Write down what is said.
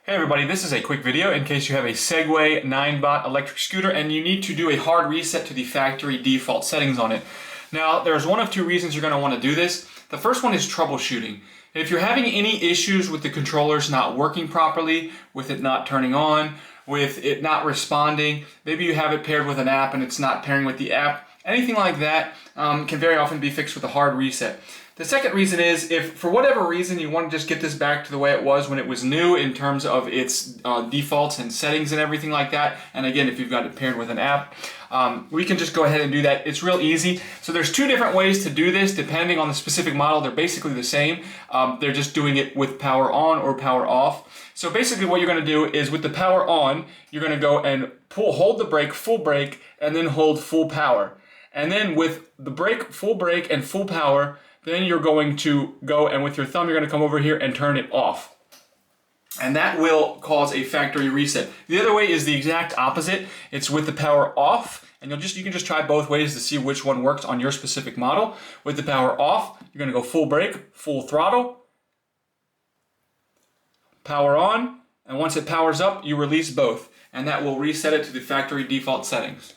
Hey everybody, this is a quick video in case you have a Segway NineBot electric scooter and you need to do a hard reset to the factory default settings on it. Now, there's one of two reasons you're going to want to do this. The first one is troubleshooting. If you're having any issues with the controllers not working properly, with it not turning on, with it not responding, maybe you have it paired with an app and it's not pairing with the app, anything like that can very often be fixed with a hard reset. The second reason is if for whatever reason you want to just get this back to the way it was when it was new in terms of its defaults and settings and everything like that, and again if you've got it paired with an app, we can just go ahead and do that. It's real easy. So there's two different ways to do this depending on the specific model. They're basically the same. They're just doing it with power on or power off. So basically what you're going to do is with the power on, you're going to go and hold the brake, full brake, and then hold full power. And then with the brake, full brake, and full power, then you're going to go and with your thumb you're going to come over here and turn it off. And that will cause a factory reset. The other way is the exact opposite. It's with the power off, and you can just try both ways to see which one works on your specific model. With the power off, you're going to go full brake, full throttle, power on, and once it powers up, you release both, and that will reset it to the factory default settings.